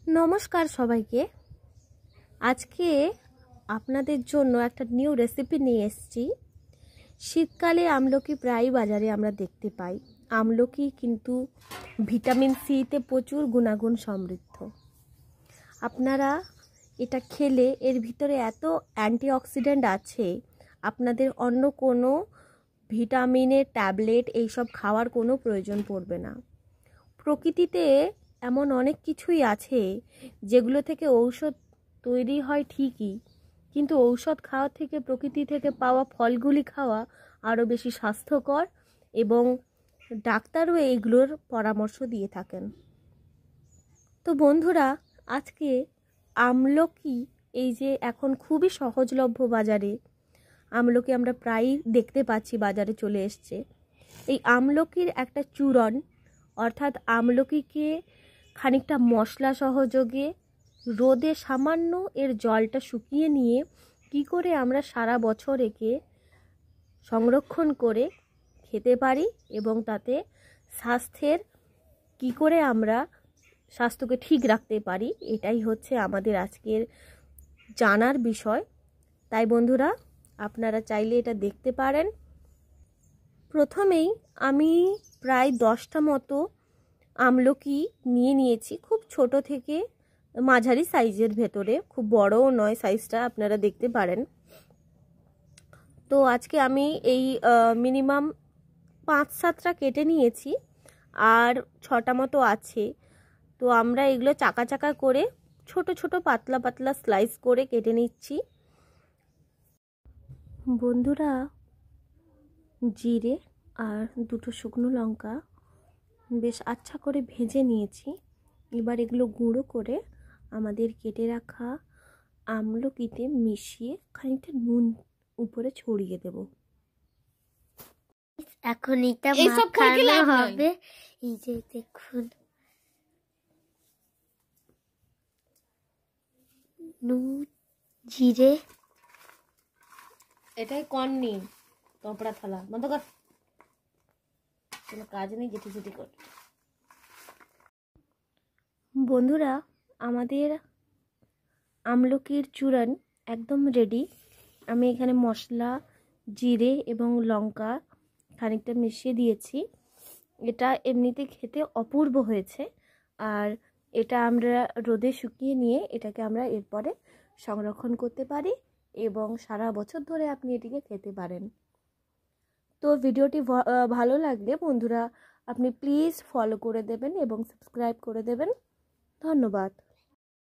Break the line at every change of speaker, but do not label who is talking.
নমস্কার সবাইকে। আজকে আপনাদের জন্য একটা নিউ রেসিপি নিয়ে এসেছি। শীতকালে আমলকি প্রায় বাজারে আমরা দেখতে পাই। আমলকি কিন্তু ভিটামিন সিতে প্রচুর গুণাগুণ সমৃদ্ধ। আপনারা এটা খেলে এর ভিতরে এত অ্যান্টিঅক্সিডেন্ট আছে, আপনাদের অন্য কোনো ভিটামিনের ট্যাবলেট এইসব খাওয়ার কোনো প্রয়োজন পড়বে না। প্রকৃতিতে এমন অনেক কিছুই আছে যেগুলো থেকে ঔষধ তৈরি হয় ঠিকই, কিন্তু ঔষধ খাওয়া থেকে প্রকৃতি থেকে পাওয়া ফলগুলি খাওয়া আরও বেশি স্বাস্থ্যকর এবং ডাক্তারও এইগুলোর পরামর্শ দিয়ে থাকেন। তো বন্ধুরা, আজকে আমলকি এই যে এখন খুবই সহজলভ্য বাজারে, আমলকি আমরা প্রায়ই দেখতে পাচ্ছি বাজারে চলে এসছে। এই আমলকির একটা চূরণ, অর্থাৎ আমলকিকে খানিকটা মশলা সহযোগে রোদে সামান্য এর জলটা শুকিয়ে নিয়ে কি করে আমরা সারা বছর একে সংরক্ষণ করে খেতে পারি এবং তাতে স্বাস্থ্যের কি করে আমরা স্বাস্থ্যকে ঠিক রাখতে পারি, এটাই হচ্ছে আমাদের আজকের জানার বিষয়। তাই বন্ধুরা, আপনারা চাইলে এটা দেখতে পারেন। প্রথমেই আমি প্রায় 10টা মতো আমলকি নিয়ে নিয়েছি, খুব ছোট থেকে মাঝারি সাইজের ভেতরে, খুব বড়ও নয় সাইজটা, আপনারা দেখতে পারেন। তো আজকে আমি এই মিনিমাম 5-7টা কেটে নিয়েছি, আর 6টা মতো আছে। তো আমরা এগুলো চাকা চাকা করে ছোট ছোট পাতলা পাতলা স্লাইস করে কেটে নিচ্ছি। বন্ধুরা, জিরে আর 2টো শুকনো লঙ্কা বেশ আচ্ছা করে ভেজে নিয়েছি। এবার এগুলো গুঁড়ো করে আমাদের কেটে রাখা আমলকিতে মিশিয়ে খানিকটা নুন উপরে ছড়িয়ে দেব।
এখন এটা মাখানো হবে। এই যে দেখুন, নুন, জিরে,
এটাই কর্নি কপড়া থালা বন্ধ কর, কোনো কাজ নেই, যেটি যেটি কর। বন্ধুরা, আমাদের আমলকির চূরণ একদম রেডি। আমি এখানে মশলা, জিরে এবং লঙ্কা খানিকটা মিশিয়ে দিয়েছি। এটা এমনিতে খেতে অপূর্ব হয়েছে। আর এটা আমরা রোদে শুকিয়ে নিয়ে এটাকে আমরা এরপরে সংরক্ষণ করতে পারি এবং সারা বছর ধরে আপনি এটিকে খেতে পারেন। তো ভিডিওটি ভালো লাগলে বন্ধুরা আপনি প্লিজ ফলো করে দেবেন এবং সাবস্ক্রাইব করে দেবেন। ধন্যবাদ।